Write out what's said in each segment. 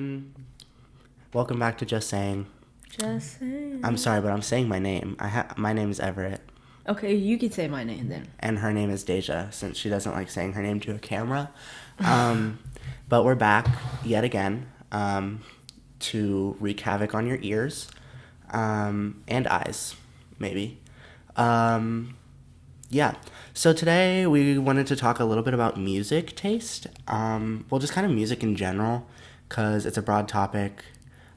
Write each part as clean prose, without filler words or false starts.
everyone. Welcome back to Just Saying. Just saying. I'm sorry, but I'm saying my name. My name is Everett. Okay, you can say my name then. And her name is Deja, since she doesn't like saying her name to a camera. But we're back yet again to wreak havoc on your ears and eyes, maybe. Yeah. So today we wanted to talk a little bit about music taste. Just kind of music in general, because it's a broad topic.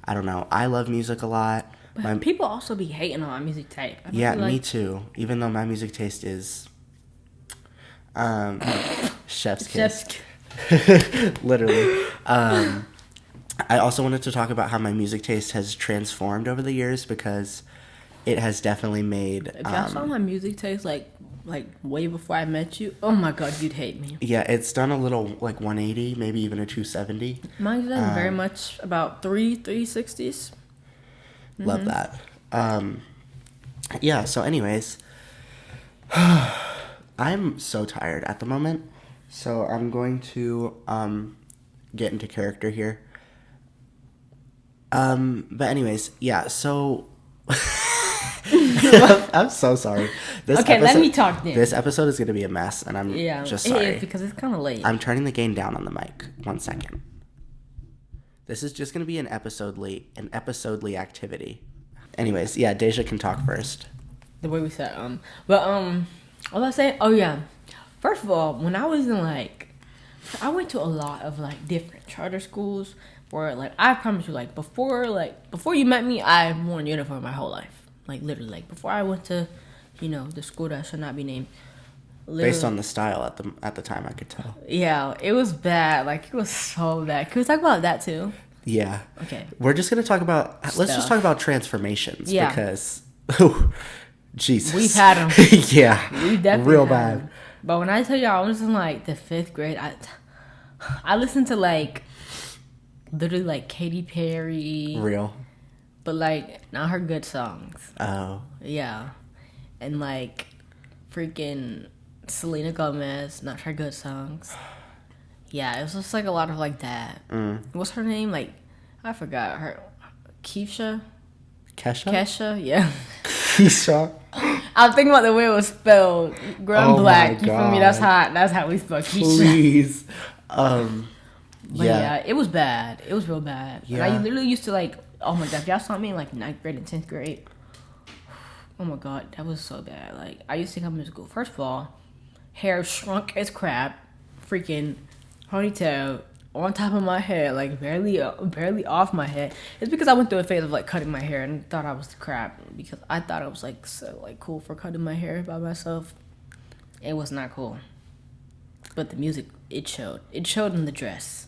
I don't know. I love music a lot. But people also be hating on my music taste. Yeah, me too. Even though my music taste is chef's kiss. Literally. I also wanted to talk about how my music taste has transformed over the years, because it has definitely made... If y'all saw my music taste like way before I met you, oh my god, you'd hate me. Yeah, it's done a little 180, maybe even a 270. Mine's done very much about 360s. Love that. So anyways, I'm so tired at the moment, so I'm going to get into character here. But anyways, yeah, so I'm so sorry. Let me talk then. This episode is going to be a mess, and I'm just sorry. It is, because it's kind of late. I'm turning the gain down on the mic. 1 second. This is just going to be an episodely activity. Anyways, yeah, Deja can talk first. The way we said, what was I saying? Oh yeah. First of all, when I was in I went to a lot of different charter schools where I promise you before you met me, I've worn uniform my whole life. Literally, before I went to, the school that should not be named. Based on the style at the time, I could tell. Yeah, it was bad. It was so bad. Can we talk about that too? Yeah. Okay. We're just gonna talk about. Let's just talk about transformations. Yeah. Because, Jesus. We've had them. Yeah. We definitely real had bad. them. But when I tell you I was in the 5th grade, I listened to literally Katy Perry. Real. But not her good songs. Oh. Yeah. And freaking Selena Gomez, not her good songs. Yeah, it was just a lot of that. What's her name? I forgot her. Kesha? Yeah. Kesha? I'm thinking about the way it was spelled. Girl, I'm black. You feel me? That's how we spell Kesha. Please. But yeah, it was bad. It was real bad. Yeah. And I literally used to oh my god, if y'all saw me in 9th grade and 10th grade. Oh my god, that was so bad. I used to come to school. First of all, hair shrunk as crap. Freaking ponytail on top of my head, barely off my head. It's because I went through a phase of cutting my hair and thought I was crap, because I thought I was so cool for cutting my hair by myself. It was not cool. But the music, it showed. It showed in the dress.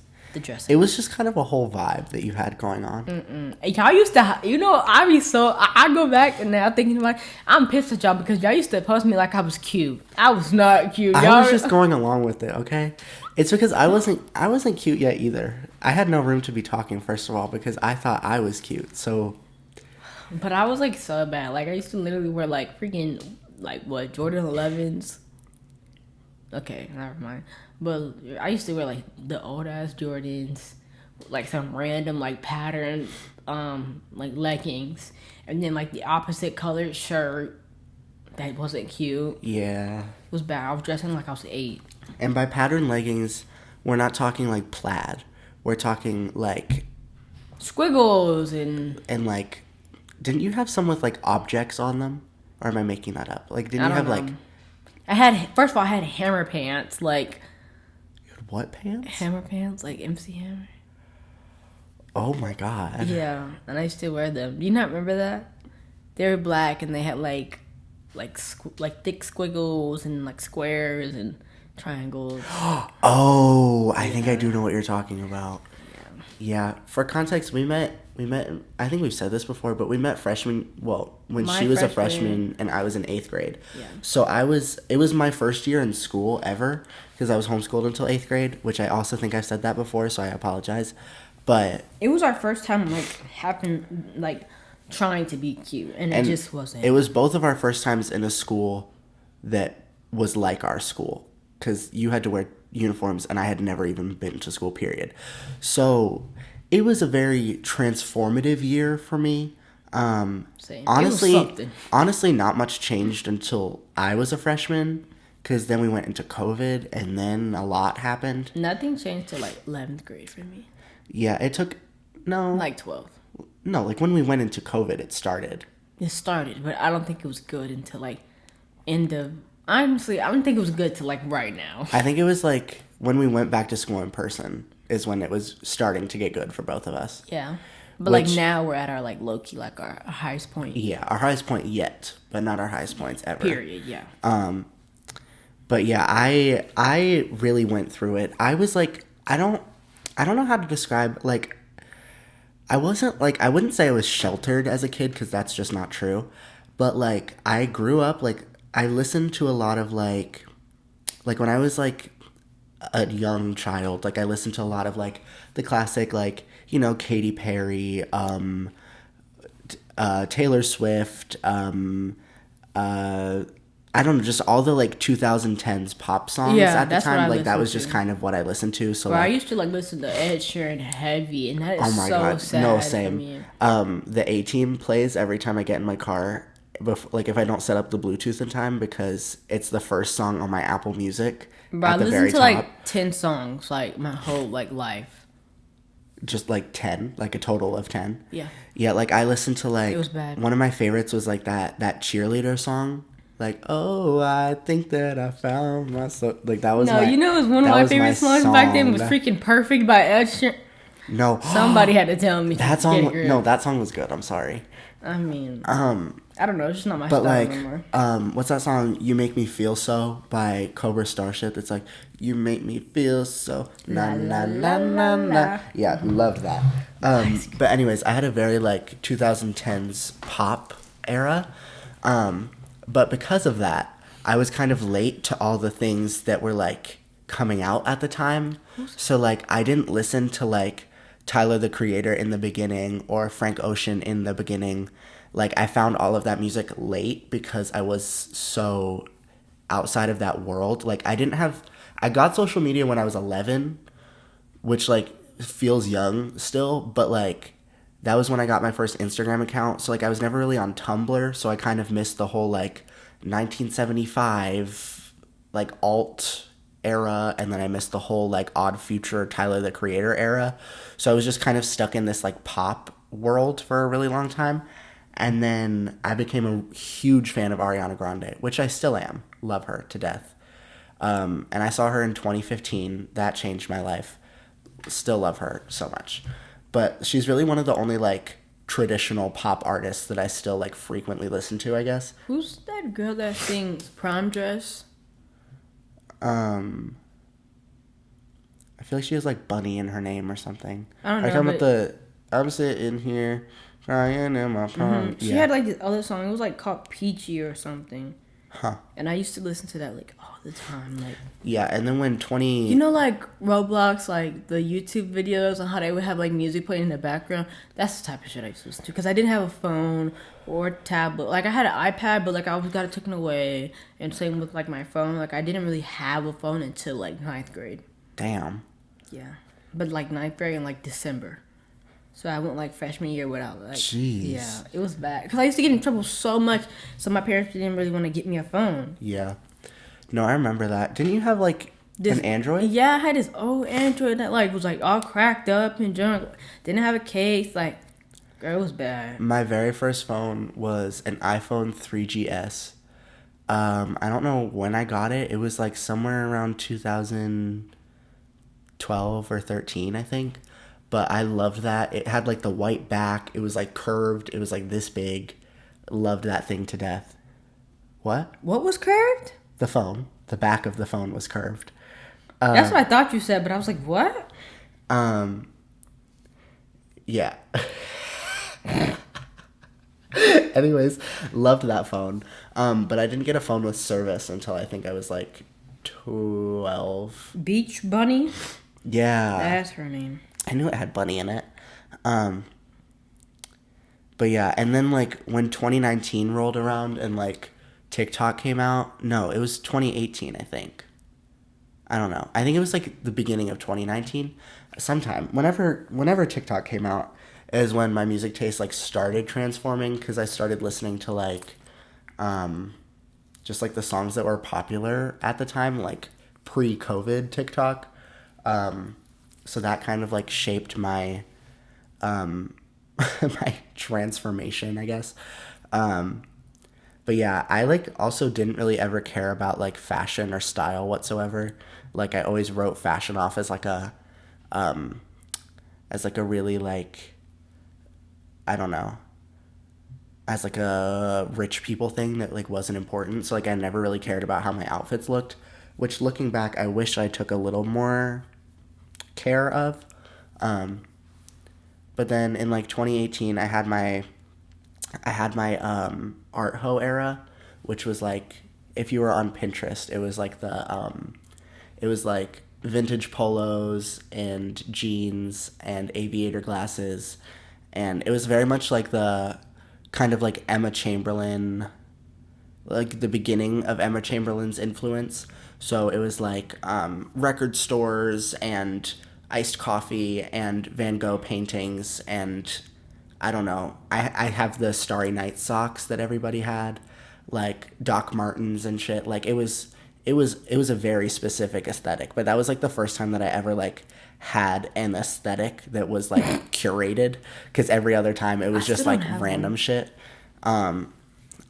It was just kind of a whole vibe that you had going on. Y'all used to, I go back and now thinking about it, I'm pissed at y'all because y'all used to post me like I was cute. I was not cute. Y'all I was just going along with it, okay? It's because I wasn't cute yet either. I had no room to be talking, first of all, because I thought I was cute, so. But I was so bad. I used to literally wear freaking, Jordan 11s. Okay, never mind. But I used to wear the old ass Jordans, some random pattern leggings, and then the opposite colored shirt that wasn't cute. Yeah. It was bad. I was dressing like I was 8. And by pattern leggings, we're not talking plaid. We're talking squiggles and didn't you have some with objects on them? Or am I making that up? Didn't you have first of all, I had hammer pants, You had what pants? Hammer pants, MC Hammer. Oh my god. Yeah, and I used to wear them. Do you not remember that? They were black and they had thick squiggles and squares and triangles. Oh, I think I do know what you're talking about. Yeah. For context, we met. I think we've said this before, but we met freshman. Well, when she was a freshman and I was in 8th grade. Yeah. So it was my first year in school ever, because I was homeschooled until 8th grade, which I also think I've said that before, so I apologize. But it was our first time trying to be cute, and it just wasn't. It was both of our first times in a school that was like our school, because you had to wear uniforms and I had never even been to school, period. So it was a very transformative year for me. Same. It was something. Honestly, not much changed until I was a freshman, because then we went into COVID, and then a lot happened. Nothing changed till like 11th grade for me. Yeah, it took like 12th. No, like when we went into COVID, it started. It started, but I don't think it was good until like end of. Honestly, I don't think it was good till like right now. I think it was like when we went back to school in person is when it was starting to get good for both of us. Yeah. But like now we're at our like low key, like our highest point. Yeah, our highest point yet, but not our highest points ever. Period, yeah. But yeah, I really went through it. I was like, I don't know how to describe, like, I wasn't like, I wouldn't say I was sheltered as a kid, because that's just not true. But like, I grew up, like, I listened to a lot of like when I was like a young child, like I listened to a lot of like the classic, like, you know, Katy Perry, Taylor Swift, I don't know, just all the like 2010s pop songs at the time. Like that was just kind of what I listened to. So Bro, like, I used to like listen to Ed Sheeran heavy, and that is oh my so God. sad. No, same. For me. The A-Team plays every time I get in my car. Like if I don't set up the Bluetooth in time, because it's the first song on my Apple Music. Bro, I listened to like 10 songs like my whole like life. Just like 10, like a total of 10. Yeah. Yeah, like I listened to like, it was bad. One of my favorites was like that cheerleader song. Like, oh, I think that I found myself. Like that was it was one of my favorite songs back then was freaking Perfect by Ed Sheeran. No. Somebody had to tell me. That song was good. I'm sorry. I mean, I don't know. It's just not my style anymore. What's that song? You Make Me Feel So by Cobra Starship. It's like, you make me feel so. Na na na na na. Yeah, loved that. But anyways, I had a very like 2010s pop era. But because of that, I was kind of late to all the things that were like coming out at the time. So like I didn't listen to like Tyler the Creator in the beginning or Frank Ocean in the beginning. Like I found all of that music late because I was so outside of that world. Like I got social media when I was 11, which like feels young still, but like that was when I got my first Instagram account. So like I was never really on Tumblr, so I kind of missed the whole like 1975 like alt era, and then I missed the whole like Odd Future Tyler the Creator era. So I was just kind of stuck in this like pop world for a really long time. And then I became a huge fan of Ariana Grande, which I still am. Love her to death. And I saw her in 2015. That changed my life. Still love her so much. But she's really one of the only like traditional pop artists that I still like frequently listen to, I guess. Who's that girl that sings Prom Dress? I feel like she has like Bunny in her name or something. I don't know. I'm talking about I'm sitting here crying in my prom. Mm-hmm. She had like this other song. It was like called Peachy or something. Huh. And I used to listen to that like all the time. Like, yeah, and then when you know, like Roblox, like the YouTube videos on how they would have like music playing in the background. That's the type of shit I used to listen to, because I didn't have a phone or a tablet. Like I had an iPad, but like I always got it taken away. And same with like my phone. Like I didn't really have a phone until like 9th grade. Damn. Yeah, but like 9th grade in like December. So I went like freshman year without like. Jeez. Yeah, it was bad because I used to get in trouble so much. So my parents didn't really want to get me a phone. Yeah. No, I remember that. Didn't you have like an Android? Yeah, I had this old Android that like was like all cracked up and junk. Didn't have a case. Like, girl, it was bad. My very first phone was an iPhone 3GS. I don't know when I got it. It was like somewhere around 2012 or 13, I think. But I loved that. It had like the white back. It was like curved. It was like this big. Loved that thing to death. What? What was curved? The phone. The back of the phone was curved. That's what I thought you said, but I was like, what? Yeah. Anyways, loved that phone. But I didn't get a phone with service until I think I was like 12. Beach Bunny? Yeah. That's her name. I knew it had Bunny in it. But yeah, and then like when 2019 rolled around and like TikTok came out, no, it was 2018, I think. I don't know. I think it was like the beginning of 2019. sometime whenever TikTok came out is when my music taste like started transforming, because I started listening to like just like the songs that were popular at the time, like pre-COVID TikTok. So that kind of like shaped my my transformation, I guess. But yeah, I like also didn't really ever care about like fashion or style whatsoever. Like I always wrote fashion off as like a really like, I don't know, as like a rich people thing that like wasn't important. So like I never really cared about how my outfits looked, which looking back I wish I took a little more care of. But then in like 2018 I had my art hoe era, which was like, if you were on Pinterest, it was like vintage polos and jeans and aviator glasses, and it was very much like the kind of like Emma Chamberlain, like the beginning of Emma Chamberlain's influence. So it was like record stores and iced coffee and Van Gogh paintings, and I don't know. I have the Starry Night socks that everybody had, like Doc Martens and shit. Like it was a very specific aesthetic, but that was like the first time that I ever like had an aesthetic that was like curated, because every other time it was just like random shit. I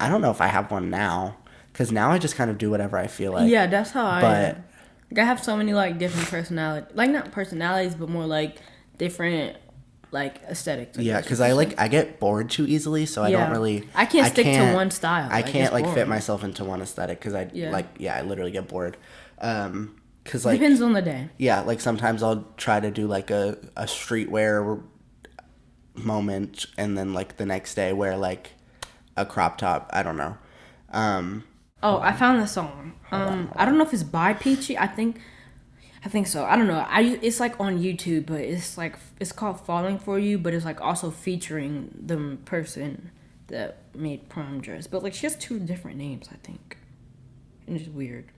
don't know if I have one now, because now I just kind of do whatever I feel like. Yeah, that's how I But am. Like, I have so many like different personalities, like not personalities, but more like different like aesthetics. yeah, because I get bored too easily, so I don't really. I can't stick to one style. I can't it's like fit boring. myself into one aesthetic, because I literally get bored. Because like Depends on the day. yeah, like sometimes I'll try to do like a streetwear moment, and then like the next day wear like a crop top. I don't know. Oh, I found the song. I don't know if it's by Peachy. I think so. I don't know. It's like on YouTube, but it's called Falling For You, but it's like also featuring the person that made Prom Dress. But like she has two different names, I think. And it's weird.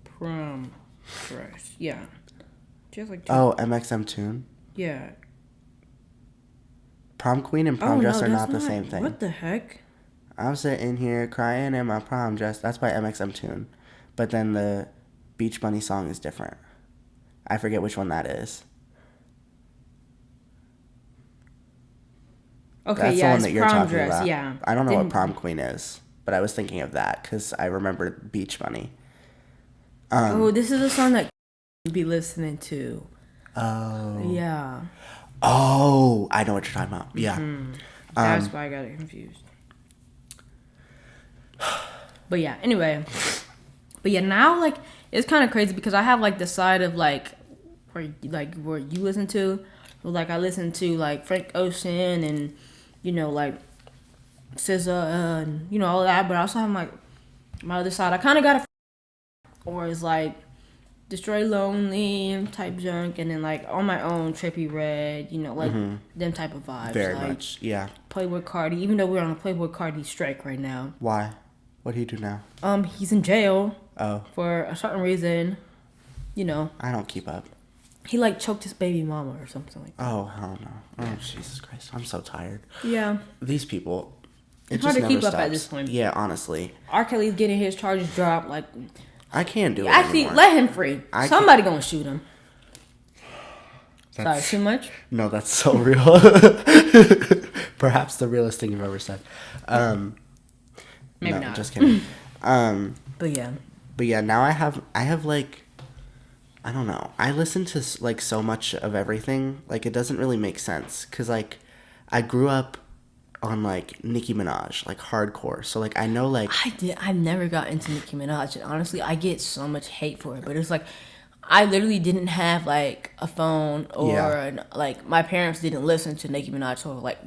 Prom Dress. Yeah. She has like two. Oh, MXM Tune. Yeah. Prom Queen and Prom Dress are not the same thing. What the heck? I'm sitting here crying in my prom dress. That's by MXM Tune. But then the Beach Bunny song is different. I forget which one that is. Okay, That's yeah, the one it's that you're Prom talking Dress. about. Yeah. I don't know what Prom Queen is, but I was thinking of that because I remember Beach Bunny. This is a song that you'd be listening to. Oh. Yeah. Oh, I know what you're talking about. Yeah. Mm-hmm. That's why I got it confused. But yeah, anyway. But yeah, now like it's kind of crazy because I have like the side of like where you listen to, like I listen to like Frank Ocean and like SZA and all that. But I also have my other side. I kind of got a or it's like Destroy Lonely type junk, and then like on my own Trippie Redd, them type of vibes. Very like, much, yeah. Playboy Cardi, even though we're on a Playboy Cardi strike right now. Why? What do you do now? He's in jail. Oh. For a certain reason, I don't keep up. He like choked his baby mama or something like that. Oh, hell no. Oh, Jesus Christ. I'm so tired. Yeah. These people. It's hard to keep up at this point. Yeah, honestly. R. Kelly's getting his charges dropped. Like, I can't do it actually, anymore. let him free. Somebody gonna shoot him. Sorry, too much? No, that's so real. Perhaps the realest thing you've ever said. Maybe not. Just kidding. But yeah, now I have like, I don't know. I listen to like so much of everything. Like it doesn't really make sense because like I grew up on like Nicki Minaj, like hardcore. So like I know like I've never got into Nicki Minaj, and honestly I get so much hate for it. But it's like I literally didn't have like a phone or like my parents didn't listen to Nicki Minaj, so like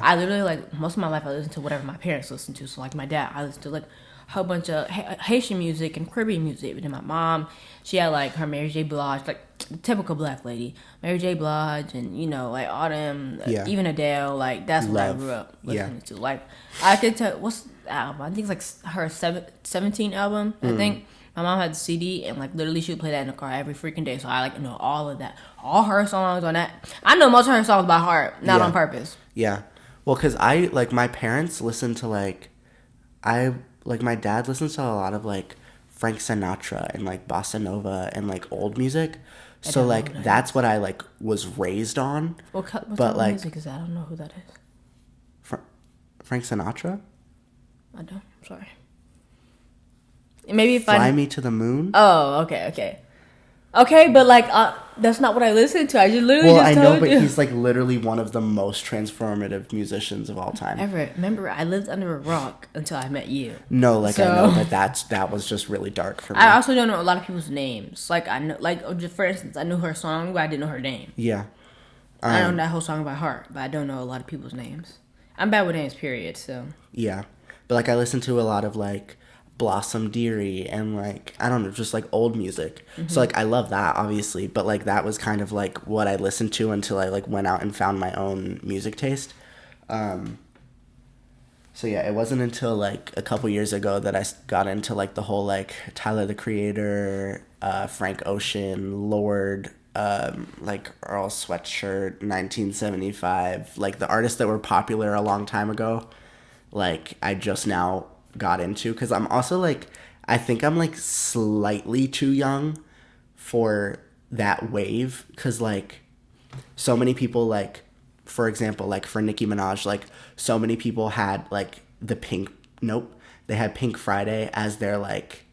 I literally like most of my life I listened to whatever my parents listened to. So like my dad, I listened to like a whole bunch of Haitian music and Caribbean music. But then my mom, she had like her Mary J. Blige, like the typical black lady, Mary J. Blige, and like all them, even Adele. Like that's what I grew up listening to. Like I could tell what's the album? I think it's like her 17 album. I think My mom had the CD, and like literally she would play that in the car every freaking day. So I like know all of that, all her songs on that. I know most of her songs by heart, not on purpose. Yeah, well, because I like my parents listen to like my dad listens to a lot of like Frank Sinatra and like bossa nova and like old music. So like that's what I like was raised on. What type but of like music is that? I don't know who that is. Frank Sinatra. I don't. I'm sorry. Maybe if Fly Me to the Moon. Oh, okay. Okay, but like that's not what I listen to. I just literally well, just I told know, but you. he's like literally one of the most transformative musicians of all time. Ever. Remember, I lived under a rock until I met you. No, like I know, but that was just really dark for me. I also don't know a lot of people's names. Like I know, like for instance, I knew her song, but I didn't know her name. Yeah. I know that whole song by heart, but I don't know a lot of people's names. I'm bad with names, period. So. Yeah, but like I listen to a lot of like Blossom Dearie and like I don't know, just like old music. So like I love that obviously, but like that was kind of like what I listened to until I like went out and found my own music taste. So yeah, it wasn't until like a couple years ago that I got into like the whole like Tyler the Creator, Frank Ocean, Lord, like Earl Sweatshirt, 1975, like the artists that were popular a long time ago. Like I just now got into, because I'm also like I think I'm like slightly too young for that wave, because like so many people, like for example, like for Nicki Minaj, like so many people had like they had Pink Friday as their like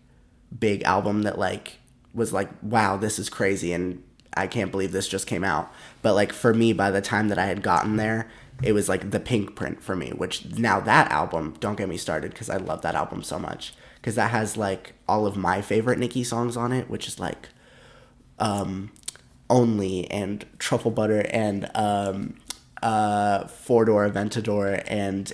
big album that like was like, wow, this is crazy and I can't believe this just came out. But like for me, by the time that I had gotten there, it was like the Pink Print for me, which now that album, don't get me started, because I love that album so much, because that has like all of my favorite Nicki songs on it, which is like Only and Truffle Butter and Four Door Aventador and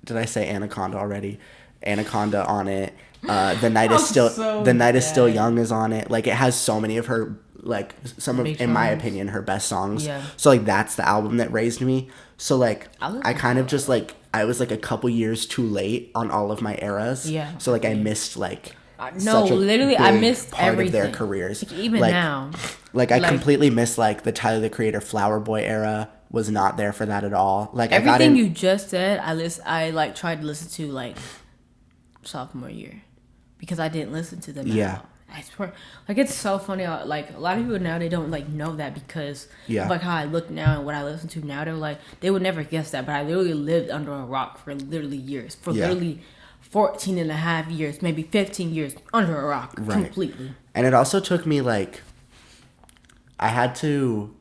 did I say Anaconda already? Anaconda on it. The Night is Still Young is on it. Like it has so many of her like some of, in my opinion, her best songs. Yeah. So like that's the album that raised me. So like I kind of just like I was like a couple years too late on all of my eras. Yeah. So like I missed like no, literally I missed part everything of their careers. Like, even like, now. Like I completely missed like the Tyler the Creator Flower Boy era. Was not there for that at all. Like everything you just said, I like tried to listen to like sophomore year because I didn't listen to them. Yeah. I swear, like it's so funny. Like a lot of people now, they don't like know that because of like how I look now and what I listen to now. They're like they would never guess that, but I literally lived under a rock for literally years, for literally 14 and a half years, maybe 15 years under a rock, completely. And it also took me like I had to.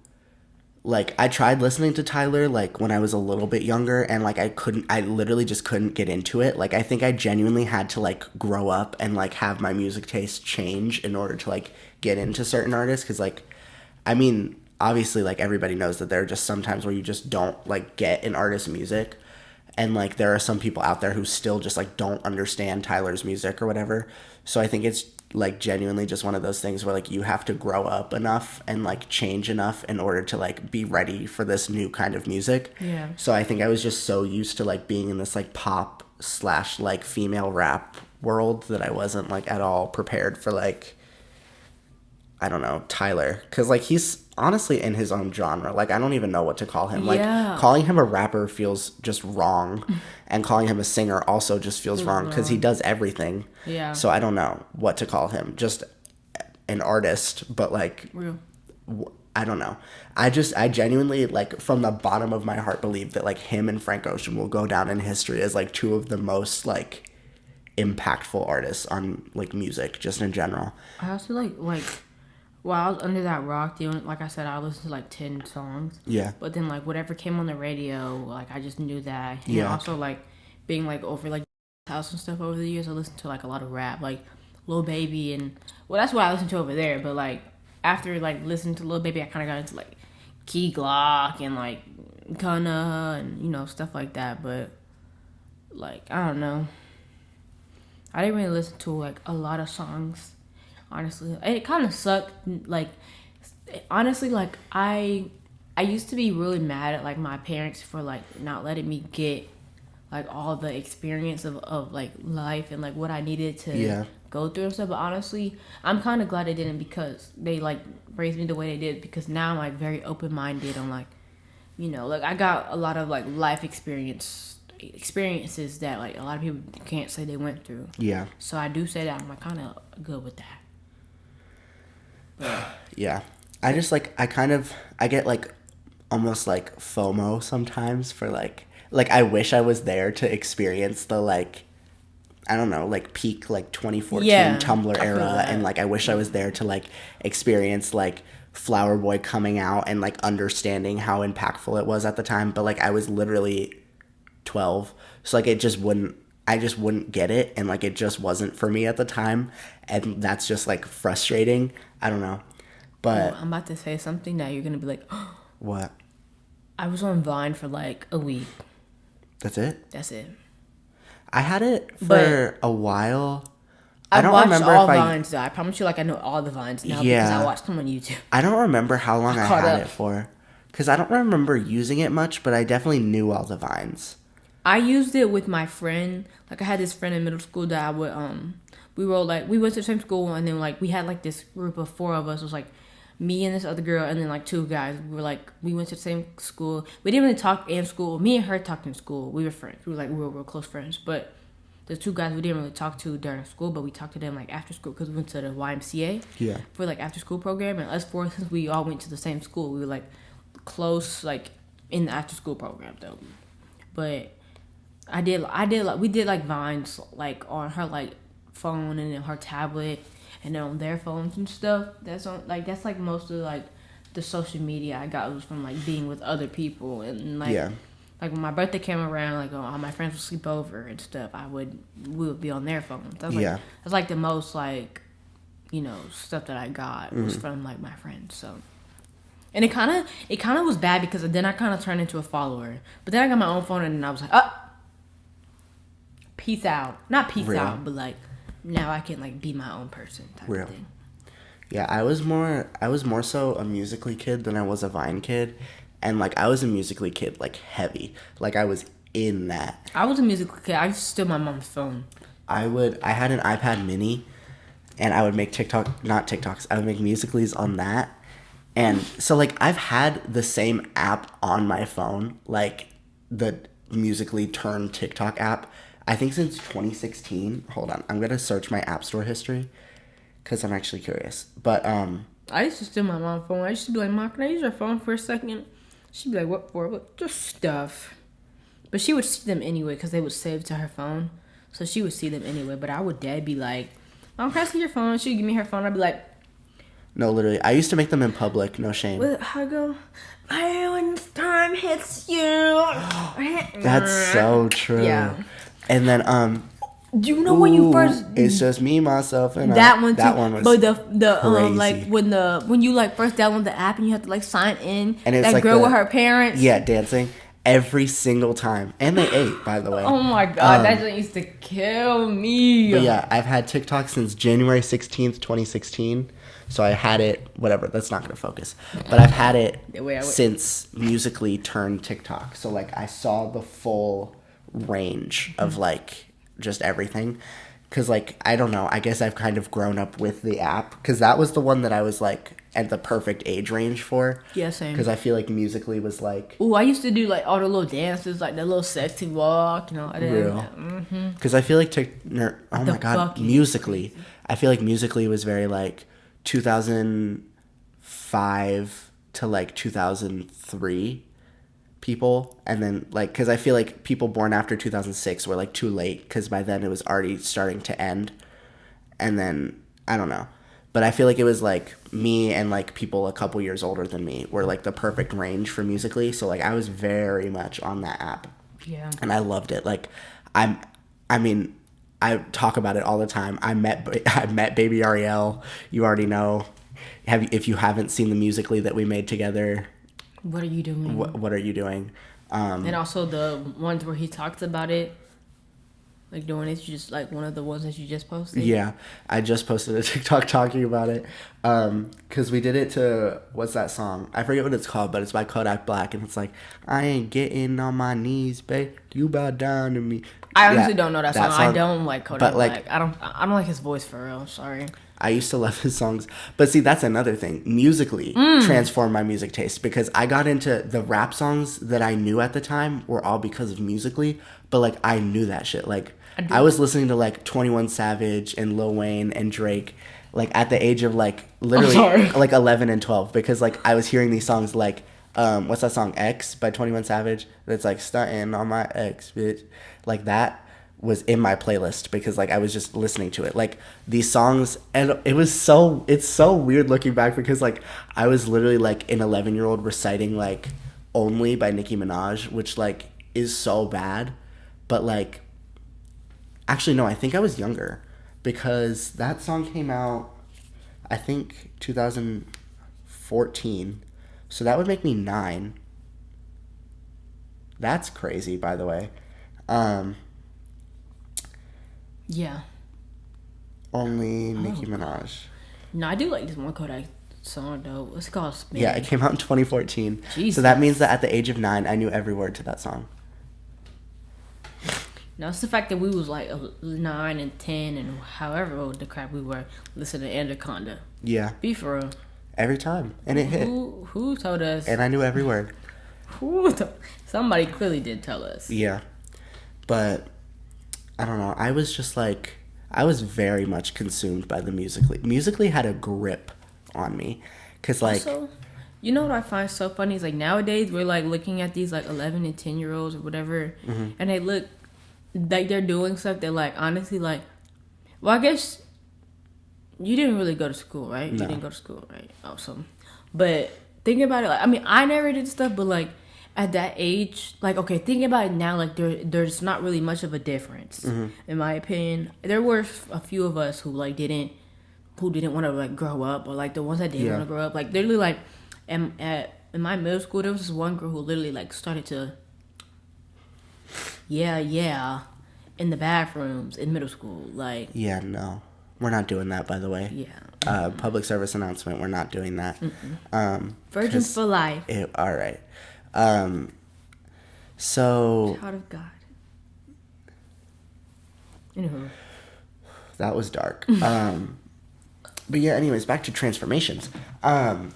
Like, I tried listening to Tyler, like, when I was a little bit younger, and, like, I literally just couldn't get into it. Like, I think I genuinely had to, like, grow up and, like, have my music taste change in order to, like, get into certain artists. Because, like, I mean, obviously, like, everybody knows that there are just some times where you just don't, like, get an artist's music. And, like, there are some people out there who still just, like, don't understand Tyler's music or whatever. So I think it's like genuinely just one of those things where like you have to grow up enough and like change enough in order to like be ready for this new kind of music. Yeah. So I think I was just so used to like being in this like pop / like female rap world that I wasn't like at all prepared for like, I don't know, Tyler. Because like he's honestly in his own genre. Like I don't even know what to call him. Like calling him a rapper feels just wrong. And calling him a singer also just feels wrong because he does everything. Yeah. So I don't know what to call him. Just an artist, but like, I don't know. I genuinely like from the bottom of my heart believe that like him and Frank Ocean will go down in history as like two of the most like impactful artists on like music just in general. I also like while I was under that rock, like I said, I listened to like 10 songs. Yeah. But then like whatever came on the radio, like I just knew that. And also like being like over like house and stuff over the years, I listened to like a lot of rap, like Lil Baby and that's what I listened to over there. But like after like listening to Lil Baby, I kind of got into like Key Glock and like Gunna and stuff like that. But like I don't know, I didn't really listen to like a lot of songs. Honestly, it kind of sucked. Like, honestly, like I used to be really mad at like my parents for like not letting me get like all the experience of like life and like what I needed to go through and stuff. But honestly, I'm kind of glad they didn't, because they like raised me the way they did, because now I'm like very open minded on like, you know, like I got a lot of like life experiences that like a lot of people can't say they went through. Yeah. So I do say that I'm like kind of good with that. But, yeah. I just like I get like almost like FOMO sometimes for like I wish I was there to experience the like, I don't know, like peak like 2014 Tumblr era, and like I wish I was there to like experience like Flower Boy coming out and like understanding how impactful it was at the time. But like I was literally 12, so like I just wouldn't get it, and like it just wasn't for me at the time, and that's just like frustrating. I don't know, but I'm about to say something that you're gonna be like, what? I was on Vine for like a week. That's it? That's it. I had it for a while. I don't remember all Vines though. I promise you, like I know all the Vines now because I watched them on YouTube. I don't remember how long I had it for, because I don't remember using it much, but I definitely knew all the Vines. I used it with my friend. Like I had this friend in middle school that I would we went to the same school, and then like we had like this group of 4 of us. It was like me and this other girl, and then like 2 guys. We went to the same school. We didn't really talk in school. Me and her talked in school. We were friends. We were real close friends. But the 2 guys we didn't really talk to during school, but we talked to them like after school, because we went to the YMCA for like after school program. And us 4, since we all went to the same school, we were like close like in the after school program though. But we did like Vines like on her like phone and then her tablet, and then on their phones and stuff. That's like most of like the social media I got was from like being with other people, and like like when my birthday came around, like all my friends would sleep over and stuff. We would be on their phones. That's like the most like, you know, stuff that I got was from like my friends. So, and it kind of was bad, because then I kind of turned into a follower. But then I got my own phone, and then I was like, peace out. Not peace out, but like now I can like be my own person type of thing. Yeah, I was more so a Musical.ly kid than I was a Vine kid. And like I was a Musical.ly kid like heavy. Like I was in that. I was a Musical.ly kid. I used to steal my mom's phone. I had an iPad mini, and I would make TikToks. I would make Musical.lys on that. And so like I've had the same app on my phone, like the Musical.ly turned TikTok app, I think since 2016. Hold on, I'm gonna search my App Store history because I'm actually curious. But I used to steal my mom's phone. I used to be like, "Mom, can I use your phone for a second?" She'd be like, "What for?" What? Just stuff. But she would see them anyway because they would save to her phone, so she would see them anyway. But I would be like, "Mom, can I see your phone?" She'd give me her phone. I'd be like, no, literally, I used to make them in public. No shame. I go, when time hits you. That's so true. Yeah. And then do you know when you first? It's just me, myself, and that one too. That one was but the crazy. like when you like first download the app and you have to like sign in, and it's that like girl with her parents. Yeah, dancing every single time, and they ate, by the way. Oh my god, that just used to kill me. But yeah, I've had TikTok since January 16th, 2016. So I had it. Whatever, that's not gonna focus. But I've had it since Musical.ly turned TikTok. So like I saw the full range of like just everything, because like I don't know, I guess I've kind of grown up with the app, because that was the one that I was like at the perfect age range for. Yeah, same. Because I feel like Musical.ly was like, I used to do like all the little dances, like the little sexy walk, you know. Because I feel like Musical.ly, I feel like Musical.ly was very like 2005 to like 2003 people, and then like, because I feel like people born after 2006 were like too late, because by then it was already starting to end. And then I don't know, but I feel like it was like me and like people a couple years older than me were like the perfect range for Musical.ly. So like I was very much on that app. Yeah. And I loved it. Like I talk about it all the time. I met Baby Ariel. You already know. If you haven't seen the Musical.ly that we made together, what are you doing? What are you doing? And also the ones where he talks about it. Like doing it, you just like one of the ones that you just posted. Yeah, I just posted a TikTok talking about it. Cause we did it to, what's that song? I forget what it's called, but it's by Kodak Black, and it's like, I ain't getting on my knees, babe. You bow down to me. I honestly don't know that song. I don't like Kodak but, like, Black. I don't like his voice for real. Sorry. I used to love his songs. But see, that's another thing. Musically transformed my music taste, because I got into the rap songs that I knew at the time were all because of Musically, but like I knew that shit. Like I was listening to like 21 Savage and Lil Wayne and Drake like at the age of like literally like 11 and 12, because like I was hearing these songs like what's that song, X by 21 Savage, that's like stunting on my ex bitch, like that was in my playlist because like I was just listening to it, like these songs. And it's so weird looking back, because like I was literally like an 11-year-old reciting like Only by Nicki Minaj, which like is so bad. But like, actually no, I think I was younger, because that song came out I think 2014, so that would make me 9. That's crazy, by the way. Yeah. Only Nicki Minaj. No, I do like this one Kodak song though. What's it called? Spin. Yeah, it came out in 2014. Jesus. So that means that at the age of 9, I knew every word to that song. Now it's the fact that we was like 9 and 10 and however old the crap we were listening to Anaconda. Yeah. Be for real. Every time. And it hit. Who told us? And I knew every word. Somebody clearly did tell us. Yeah. But I don't know. I was just like, I was very much consumed by the Musically. Musically had a grip on me. Because like... Also, you know what I find so funny is like nowadays we're like looking at these like 11 and 10 year olds or whatever, and they look like they're doing stuff that like honestly like, well, I guess you didn't really go to school, right? No. You didn't go to school, right? Awesome. But thinking about it, like, I mean, I never did stuff, but like at that age, like, okay, thinking about it now, like there's not really much of a difference in my opinion. There were a few of us who like didn't want to like grow up, or like the ones that did want to grow up, like literally like in my middle school there was this one girl who literally like started to in the bathrooms in middle school, like Yeah, no. We're not doing that, by the way. Yeah. Public service announcement, we're not doing that. Virgins for life. All right. So... Child of God. Anywho. That was dark. But yeah, anyways, back to transformations. So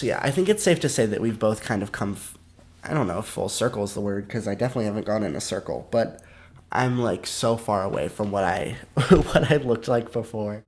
yeah, I think it's safe to say that we've both kind of come... I don't know if full circle is the word, because I definitely haven't gone in a circle. But I'm like so far away from what I what I looked like before.